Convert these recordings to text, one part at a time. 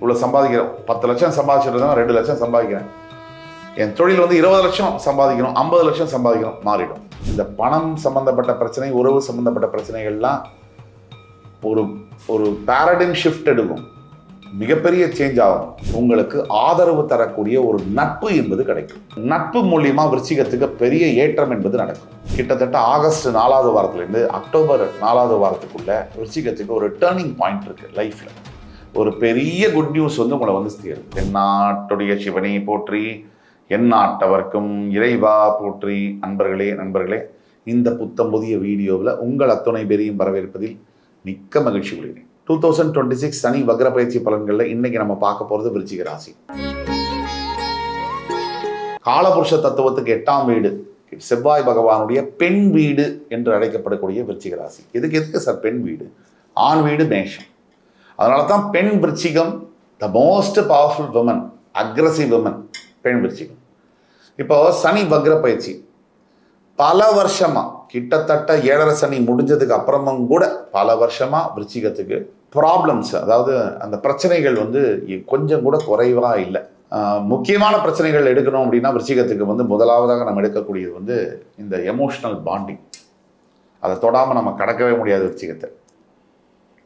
இவ்வளோ சம்பாதிக்கிறோம், 10 லட்சம் சம்பாதிச்சிட்டு 2 லட்சம் சம்பாதிக்கிறேன், என் தொழில் வந்து 20 லட்சம் சம்பாதிக்கணும், 50 லட்சம் சம்பாதிக்கணும், மாறிடும். இந்த பணம் சம்பந்தப்பட்ட பிரச்சனை, உறவு சம்பந்தப்பட்ட பிரச்சனைகள்லாம் ஒரு ஒரு பேரடைம் ஷிஃப்ட் எடுக்கும், மிகப்பெரிய சேஞ்ச் ஆகும். உங்களுக்கு ஆதரவு தரக்கூடிய ஒரு நட்பு என்பது கிடைக்கும். நட்பு மூலியமா விருச்சிகத்துக்கு பெரிய ஏற்றம் என்பது நடக்கும். கிட்டத்தட்ட ஆகஸ்ட் 4வது வாரத்திலிருந்து அக்டோபர் 4வது வாரத்துக்குள்ள விருச்சிகத்துக்கு ஒரு டேர்னிங் பாயிண்ட் இருக்கு லைஃப்ல. ஒரு பெரிய குட் நியூஸ் வந்து உங்களை வந்து சேரும். தென்னாட்டுடைய சிவனை போற்றி, எந்நாட்டவர்க்கும் இறைவா போற்றி. நண்பர்களே, இந்த புத்தம் புதிய வீடியோவில் உங்கள் அத்துணை பேரையும் வரவேற்பதில் மிக்க மகிழ்ச்சி கொள்கிறேன். 2026 சனி வக்ர பயிற்சி பலன்களில் இன்னைக்கு நம்ம பார்க்க போறது விருச்சிக ராசி. காலபுருஷ தத்துவத்துக்கு 8ஆம் வீடு செவ்வாய் பகவானுடைய பெண் வீடு என்று அழைக்கப்படக்கூடிய விருச்சிக ராசி. எதுக்கு சார் பெண் வீடு? ஆண் வீடு மேஷம். அதனால தான் பெண் விருச்சிகம் the most powerful women, aggressive women பெண் விருச்சிகம். இப்போ சனி வக்ர பயிற்சி பல வருஷமா, கிட்டத்தட்ட 7.5 சனி முடிஞ்சதுக்கு அப்புறமும் கூட பல வருஷமா விருச்சிகத்துக்கு ப்ராப்ளம்ஸ், அதாவது அந்த பிரச்சனைகள் வந்து கொஞ்சம் கூட குறைவா இல்லை. முக்கியமான பிரச்சனைகள் எடுக்கணும் அப்படின்னா விருச்சிகத்துக்கு வந்து முதலாவதாக நம்ம எடுக்கக்கூடியது வந்து இந்த எமோஷனல் பாண்டிங். அதை தொடாமல் நம்ம கடக்கவே முடியாது விருச்சிகத்தை.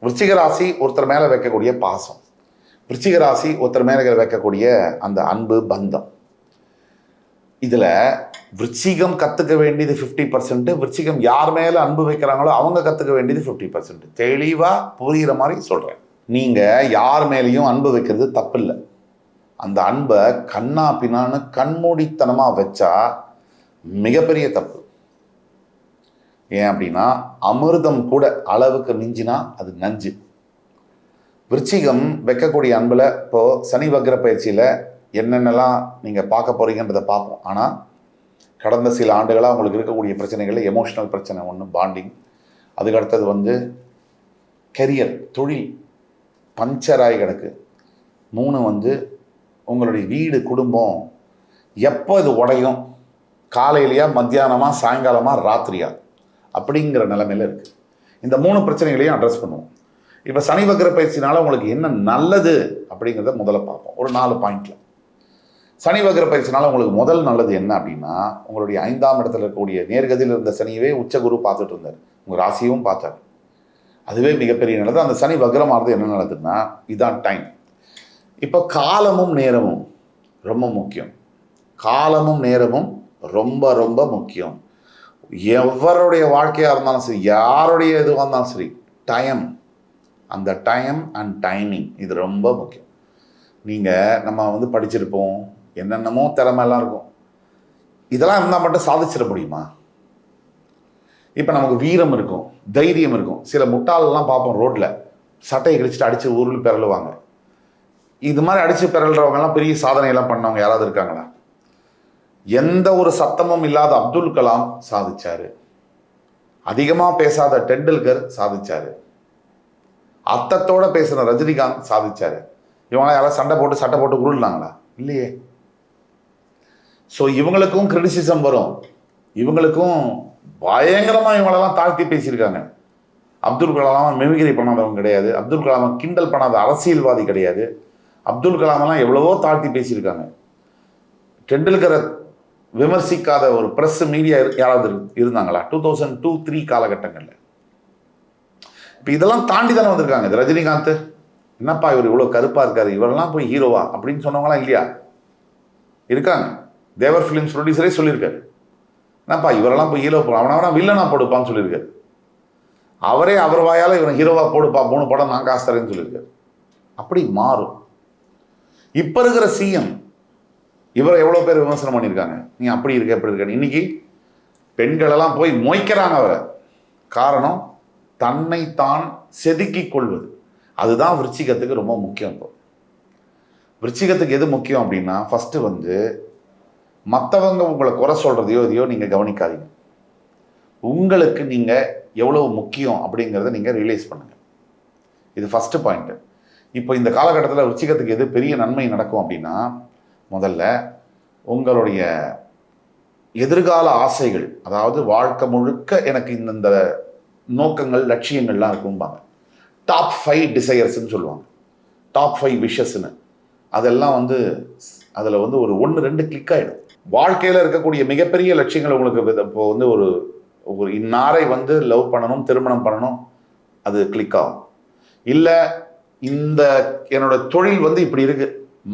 விருச்சிக ராசி ஒருத்தர் மேலே வைக்கக்கூடிய பாசம், விருச்சிக ராசி ஒருத்தர் மேலே வைக்கக்கூடிய அந்த அன்பு பந்தம். இதில் விருச்சிகம் கற்றுக்க வேண்டியது 50%, விருச்சிகம் யார் மேலே அன்பு வைக்கிறாங்களோ அவங்க கற்றுக்க வேண்டியது 50%. தெளிவாக புரிகிற மாதிரி சொல்கிறேன். நீங்கள் யார் மேலேயும் அன்பு வைக்கிறது தப்பு இல்லை. அந்த அன்பை கண்ணா பின்னான்னு கண்மூடித்தனமாக வச்சா மிகப்பெரிய தப்பு. ஏன் அப்படின்னா அமிர்தம் கூட அளவுக்கு மிஞ்சினா அது நஞ்சு. விருச்சிகம் வைக்கக்கூடிய அன்பில் இப்போது சனி வக்ர பயிற்சியில் என்னென்னலாம் நீங்கள் பார்க்க போகிறீங்கன்றதை பார்ப்போம். ஆனால் கடந்த சில ஆண்டுகளாக உங்களுக்கு இருக்கக்கூடிய பிரச்சனைகளில் எமோஷனல் பிரச்சனை ஒன்று, பாண்டிங். அதுக்கடுத்தது வந்து கெரியர், தொழில் பஞ்சராகி கிடக்கு. 3 வந்து உங்களுடைய வீடு, குடும்பம். எப்போ இது உடையும்? காலையிலையா, மத்தியானமா, சாயங்காலமா, ராத்திரியா அப்படிங்கிற நிலைமையில் இருக்குது. இந்த 3 பிரச்சனைகளையும் அட்ரஸ் பண்ணுவோம். இப்போ சனி வக்ர பயிற்சினால உங்களுக்கு என்ன நல்லது அப்படிங்கிறத முதல்ல பார்ப்போம். ஒரு 4 பாயிண்ட்ல. சனி வக்ர பயிற்சினால உங்களுக்கு முதல் நல்லது என்ன அப்படின்னா, உங்களுடைய 5ஆம் இடத்துல இருக்கக்கூடிய நேர்கதியில் இருந்த சனியவே உச்சகுரு பார்த்துட்டு இருந்தார், உங்கள் ராசியும் பார்த்தார். அதுவே மிகப்பெரிய நல்லது. அந்த சனி வக்ரமானது என்ன நல்லதுன்னா, இதான் டைம். இப்போ காலமும் நேரமும் ரொம்ப முக்கியம். காலமும் நேரமும் ரொம்ப ரொம்ப முக்கியம். எவருடைய வாழ்க்கையாக இருந்தாலும் சரி, யாருடைய இதுவாக இருந்தாலும் சரி, டைம், அந்த டைம் அண்ட் டைமிங் இது ரொம்ப முக்கியம். நம்ம வந்து படிச்சிருப்போம், என்னென்னமோ திறமையெல்லாம் இருக்கும், இதெல்லாம் இருந்தால் மட்டும் சாதிச்சிட முடியுமா? இப்போ நமக்கு வீரம் இருக்கும், தைரியம் இருக்கும். சில முட்டாளெல்லாம் பார்ப்போம் ரோட்டில் சட்டையை கிழிச்சிட்டு அடித்து ஊரில் பிறழுவாங்க. இது மாதிரி அடித்து பிறல்றவங்கலாம் பெரிய சாதனையெல்லாம் பண்ணவங்க யாராவது இருக்காங்களா? எந்த ஒரு சத்தமும் இல்லாத அப்துல் கலாம் சாதிச்சாரு, அதிகமாக பேசாத டெண்டுல்கர் சாதிச்சாரு, அர்த்தத்தோட பேசுகிற ரஜினிகாந்த் சாதிச்சாரு. இவங்களாம் யாராவது சட்டை போட்டு உருளாங்களா? இல்லையே. ஸோ இவங்களுக்கும் கிரிட்டிசிசம் வரும், இவங்களுக்கும் பயங்கரமாக இவங்களெல்லாம் தாழ்த்தி பேசியிருக்காங்க. அப்துல் கலாம் மிமிகிரி பண்ணாதவங்க கிடையாது, அப்துல் கலாம் கிண்டல் பண்ணாத அரசியல்வாதி கிடையாது. அப்துல் கலாமெல்லாம் எவ்வளவோ தாழ்த்தி பேசியிருக்காங்க. டெண்டுல்கரை விமர்சிக்காத ஒரு ப்ரெஸ் மீடியா யாராவது இருந்தாங்களா 2002-3 காலகட்டங்களில்? இப்போ இதெல்லாம் தாண்டி தானே வந்திருக்காங்க. இது ரஜினிகாந்த், என்னப்பா இவர் இவ்வளோ கருப்பாக இருக்காரு, இவரெல்லாம் போய் ஹீரோவா அப்படின்னு சொன்னவங்களாம் இல்லையா? இருக்காங்க. தேவர் ஃபிலிம்ஸ் ப்ரொடியூசரே சொல்லியிருக்காரு, என்னப்பா இவரெல்லாம் போய் ஹீரோ போடலாம், அவனை வில்லனா போடுப்பான்னு சொல்லியிருக்காரு. அவரே அவர் வாயால் இவனை ஹீரோவாக போடுப்பா, 3 படம் நான் காசு தரேன்னு சொல்லியிருக்காரு. அப்படி மாறும். இப்போ இருக்கிற சிஎம் இவரை எவ்வளோ பேர் விமர்சனம் பண்ணியிருக்காங்க, நீ அப்படி இருக்க எப்படி இருக்க. இன்னைக்கு பெண்களெல்லாம் போய் மொய்க்கிறாங்க அவரை. காரணம் தன்னைத்தான் செதுக்கிக் கொள்வது. அதுதான் விருச்சிகத்துக்கு ரொம்ப முக்கியம். இப்போ விருச்சிகத்துக்கு எது முக்கியம் அப்படின்னா, ஃபஸ்ட்டு வந்து மற்றவங்க உங்களை குறை சொல்கிறதையோ இதையோ நீங்கள் கவனிக்காதீங்க. உங்களுக்கு நீங்கள் எவ்வளவு முக்கியம் அப்படிங்கிறத நீங்கள் ரியலைஸ் பண்ணுங்கள். இது ஃபஸ்ட்டு பாயிண்ட்டு. இப்போ இந்த காலகட்டத்தில் விருச்சிகத்துக்கு எது பெரிய நன்மை நடக்கும் அப்படின்னா, முதல்ல உங்களுடைய எதிர்கால ஆசைகள், அதாவது வாழ்க்கை முழுக்க எனக்கு இந்த நோக்கங்கள் லட்சியங்கள்லாம் இருக்கும்பாங்க. டாப் 5 டிசையர்ஸ்ன்னு சொல்லுவாங்க. டாப் 5 விஷஸ்ன்னு அதெல்லாம் வந்து அதில் வந்து ஒரு 1-2 கிளிக் ஆகிடும். வாழ்க்கையில் இருக்கக்கூடிய மிகப்பெரிய லட்சியங்கள் உங்களுக்கு இப்போ வந்து ஒரு இன்னாரை வந்து லவ் பண்ணணும், திருமணம் பண்ணணும், அது கிளிக் ஆகும். இல்லை இந்த என்னோட தொழில் வந்து இப்படி இருக்கு,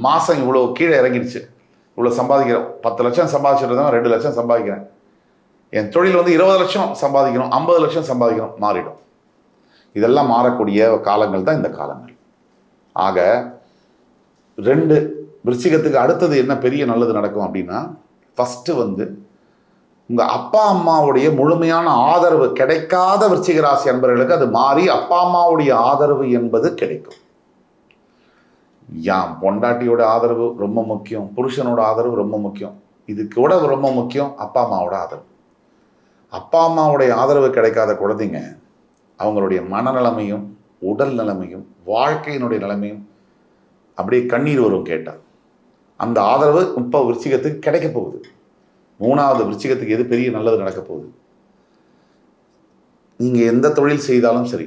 மாதம் இவ்வளோ கீழே இறங்கிடுச்சு, இவ்வளோ சம்பாதிக்கிறோம், 10 லட்சம் சம்பாதிச்சுட்டு 2 லட்சம் சம்பாதிக்கிறேன், என் தொழில் வந்து 20 லட்சம் சம்பாதிக்கணும், 50 லட்சம் சம்பாதிக்கணும், மாறிடும். இதெல்லாம் மாறக்கூடிய காலங்கள் தான் இந்த காலங்கள். ஆக 2 விருச்சிகத்துக்கு அடுத்தது என்ன பெரிய நல்லது நடக்கும் அப்படின்னா, ஃபஸ்ட்டு வந்து உங்கள் அப்பா அம்மாவுடைய முழுமையான ஆதரவு கிடைக்காத விருச்சிக ராசி அன்பர்களுக்கு அது மாறி அப்பா அம்மாவுடைய ஆதரவு என்பது கிடைக்கும். யாம் பொண்டாட்டியோட ஆதரவு ரொம்ப முக்கியம், புருஷனோட ஆதரவு ரொம்ப முக்கியம், இது கூட ரொம்ப முக்கியம் அப்பா அம்மாவோட ஆதரவு. அப்பா அம்மாவுடைய ஆதரவு கிடைக்காத குழந்தைங்க அவங்களுடைய மனநிலைமையும் உடல் நிலைமையும் வாழ்க்கையினுடைய நிலைமையும் அப்படியே கண்ணீர் வரும் கேட்டால். அந்த ஆதரவு இப்போ விருச்சிகத்துக்கு கிடைக்க போகுது. 3வது விருச்சிகத்துக்கு எது பெரிய நல்லது நடக்க போகுது? நீங்கள் எந்த தொழில் செய்தாலும் சரி,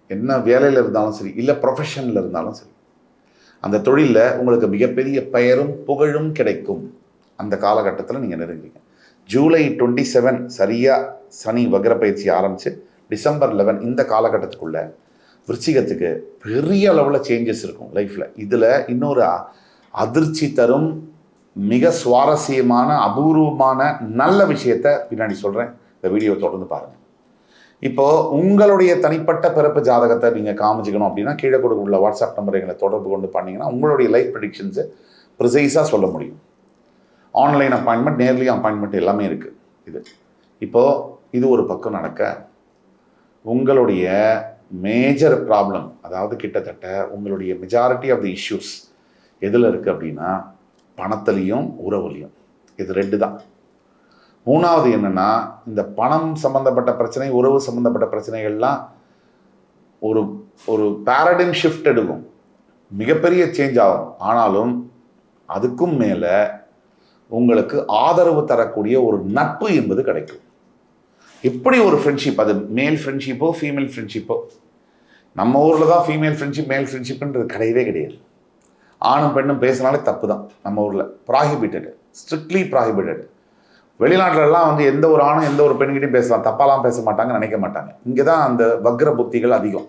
என்ன வேலையில் இருந்தாலும் சரி, இல்லை ப்ரொஃபஷனில் இருந்தாலும் சரி, அந்த தொழிலில் உங்களுக்கு மிகப்பெரிய பெயரும் புகழும் கிடைக்கும். அந்த காலகட்டத்தில் நீங்கள் நெருங்குவீங்க. ஜூலை 27 சரியாக சனி வக்ர பயிற்சி ஆரம்பித்து டிசம்பர் 11 இந்த காலகட்டத்துக்குள்ள விருச்சிகத்துக்கு பெரிய அளவில் சேஞ்சஸ் இருக்கும் லைஃப்பில். இதில் இன்னொரு அதிர்ச்சி தரும் மிக சுவாரஸ்யமான அபூர்வமான நல்ல விஷயத்தை பின்னாடி சொல்கிறேன். இந்த வீடியோ தொடர்ந்து பாருங்கள். இப்போது உங்களுடைய தனிப்பட்ட பிறப்பு ஜாதகத்தை நீங்கள் காமிச்சிக்கணும் அப்படின்னா கீழே கொடுக்க வாட்ஸ்அப் நம்பர் எங்களை தொடர்பு கொண்டு பண்ணிங்கன்னா உங்களுடைய லைஃப் ப்ரெடிக்ஷன்ஸை ப்ரிசைஸாக சொல்ல முடியும். ஆன்லைன் அப்பாயின்மெண்ட், நேர்லி அப்பாயின்மெண்ட் எல்லாமே இருக்குது. இது ஒரு பக்கம் நடக்க, உங்களுடைய மேஜர் ப்ராப்ளம், அதாவது கிட்டத்தட்ட உங்களுடைய மெஜாரிட்டி ஆஃப் தி இஷ்யூஸ் எதில் இருக்குது அப்படின்னா பணத்துலேயும் உறவுலையும். இது 2 தான். 3வது என்னென்னா, இந்த பணம் சம்மந்தப்பட்ட பிரச்சனை, உறவு சம்மந்தப்பட்ட பிரச்சனைகள்லாம் ஒரு ஒரு பேரடைம் ஷிஃப்ட் எடுக்கும், மிகப்பெரிய சேஞ்ச் ஆகும். ஆனாலும் அதுக்கும் மேலே உங்களுக்கு ஆதரவு தரக்கூடிய ஒரு நட்பு என்பது கிடைக்கும். இப்படி ஒரு ஃப்ரெண்ட்ஷிப், அது மேல் ஃப்ரெண்ட்ஷிப்போ ஃபீமேல் ஃப்ரெண்ட்ஷிப்போ, நம்ம ஊரில் தான் ஃபீமேல் ஃப்ரெண்ட்ஷிப் மேல் ஃப்ரெண்ட்ஷிப்ன்றது கிடையவே கிடையாது. ஆணும் பெண்ணும் பேசினாலே தப்பு தான் நம்ம ஊரில், ப்ராஹிபிட்டடு, ஸ்ட்ரிக்ட்லி ப்ராஹிபிட்டடு. வெளிநாட்டிலலாம் வந்து எந்த ஒரு ஆணும் எந்த ஒரு பெண்கிட்டையும் பேசலாம், தப்பாலாம் பேச மாட்டாங்க, நினைக்க மாட்டாங்க. இங்கே தான் அந்த வக்ர புத்திகள் அதிகம்.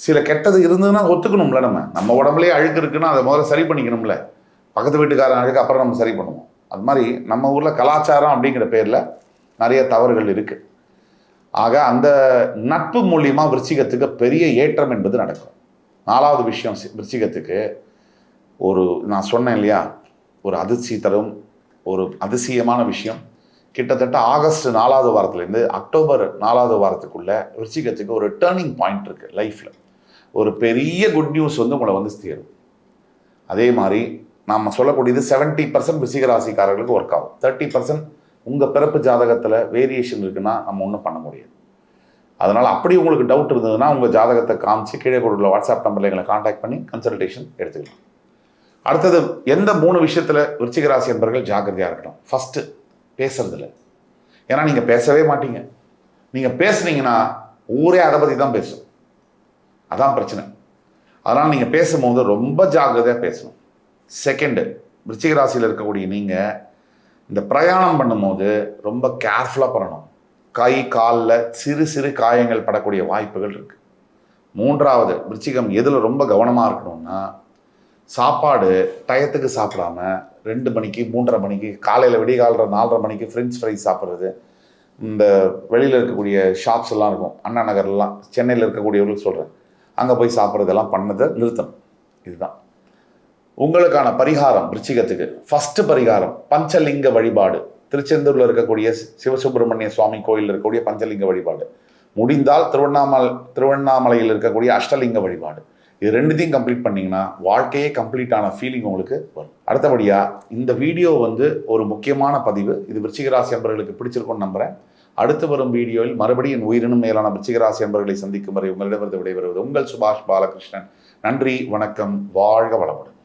சில கெட்டது இருந்ததுன்னா ஒத்துக்கணும்ல, நம்ம உடம்புலேயே அழுக்கு இருக்குன்னா அதை முதல்ல சரி பண்ணிக்கணும்ல. பக்கத்து வீட்டுக்காரன் அழுக்கு அப்புறம் நம்ம சரி பண்ணுவோம். அது மாதிரி நம்ம ஊரில் கலாச்சாரம் அப்படிங்கிற பேரில் நிறைய தவறுகள் இருக்குது. ஆக அந்த நட்பு மூலியமாக விருச்சிகத்துக்கு பெரிய ஏற்றம் என்பது நடக்கும். 4வது விஷயம் விருச்சிகத்துக்கு நான் சொன்னேன் இல்லையா, ஒரு அதிர்ச்சி தரும் ஒரு அதிசயமான விஷயம். கிட்டத்தட்ட ஆகஸ்ட் 4வது வாரத்துலேருந்து அக்டோபர் 4வது வாரத்துக்குள்ள விருச்சிகத்துக்கு ஒரு டேர்னிங் பாயிண்ட் இருக்குது லைஃப்பில். ஒரு பெரிய குட் நியூஸ் வந்து உங்களை வந்து சேரும். அதே மாதிரி நாம் சொல்லக்கூடியது 70% விருச்சிக ராசிக்காரர்களுக்கு ஒர்க் ஆகும். 30% உங்கள் பிறப்பு ஜாதகத்தில் வேரியேஷன் இருக்குன்னா நம்ம ஒன்றும் பண்ண முடியாது. அதனால் அப்படி உங்களுக்கு டவுட் இருந்ததுன்னா உங்கள் ஜாதகத்தை காமிச்சு கீழே கொடுக்குற வாட்ஸ்அப் நம்பரில் எங்களை காண்டாக்ட் பண்ணி கன்சல்டேஷன் எடுத்துக்கலாம். அடுத்தது, எந்த 3 விஷயத்தில் விருச்சிக ராசி என்பவர்கள் ஜாக்கிரதையாக இருக்கணும்? ஃபஸ்ட்டு, பேசுறதில்ல. ஏன்னா நீங்கள் பேசவே மாட்டீங்க. நீங்கள் பேசுனீங்கன்னா ஊரே அதை பற்றி தான் பேசும். அதான் பிரச்சனை. அதனால் நீங்கள் பேசும்போது ரொம்ப ஜாக்கிரதையாக பேசணும். செகண்டு, விருச்சிக ராசியில் இருக்கக்கூடிய நீங்கள் இந்த பிரயாணம் பண்ணும்போது ரொம்ப கேர்ஃபுல்லாக பண்ணணும். கை காலில் சிறு சிறு காயங்கள் படக்கூடிய வாய்ப்புகள் இருக்குது. 3வது, விருச்சிகம் எதில் ரொம்ப கவனமாக இருக்கணும்னா, சாப்பாடு டயத்துக்கு சாப்பிடாம 2 மணிக்கு 3:30 மணிக்கு காலையில் விடிகாலற 4:30 மணிக்கு ஃப்ரெஞ்ச் ஃப்ரைஸ் சாப்பிட்றது, இந்த வெளியில் இருக்கக்கூடிய ஷாப்ஸ் எல்லாம் இருக்கும், அண்ணா நகர்லாம், சென்னையில் இருக்கக்கூடியவர்களுக்கு சொல்கிறேன், அங்கே போய் சாப்பிட்றதெல்லாம் பண்ணதை நிறுத்தணும். இதுதான் உங்களுக்கான பரிகாரம். விருச்சிகத்துக்கு ஃபஸ்ட்டு பரிகாரம் பஞ்சலிங்க வழிபாடு. திருச்செந்தூரில் இருக்கக்கூடிய சிவசுப்பிரமணிய சுவாமி கோயிலில் இருக்கக்கூடிய பஞ்சலிங்க வழிபாடு, முடிந்தால் திருவண்ணாமலையில் இருக்கக்கூடிய அஷ்டலிங்க வழிபாடு, இது 2த்தையும் கம்ப்ளீட் பண்ணிங்கன்னா வாழ்க்கையே கம்ப்ளீட்டான ஃபீலிங் உங்களுக்கு வரும். அடுத்தபடியாக இந்த வீடியோ வந்து ஒரு முக்கியமான பதிவு. இது விருச்சிக ராசி அன்பர்களுக்கு பிடிச்சிருக்கும்னு நம்புகிறேன். அடுத்து வரும் வீடியோவில் மறுபடியும் உயிரினும் மேலான விருச்சிக ராசி அன்பர்களை சந்திக்கும் வரை உங்களிடமிருந்து விடைபெறுவது உங்கள் சுபாஷ் பாலகிருஷ்ணன். நன்றி, வணக்கம், வாழ்க வளமுடன்.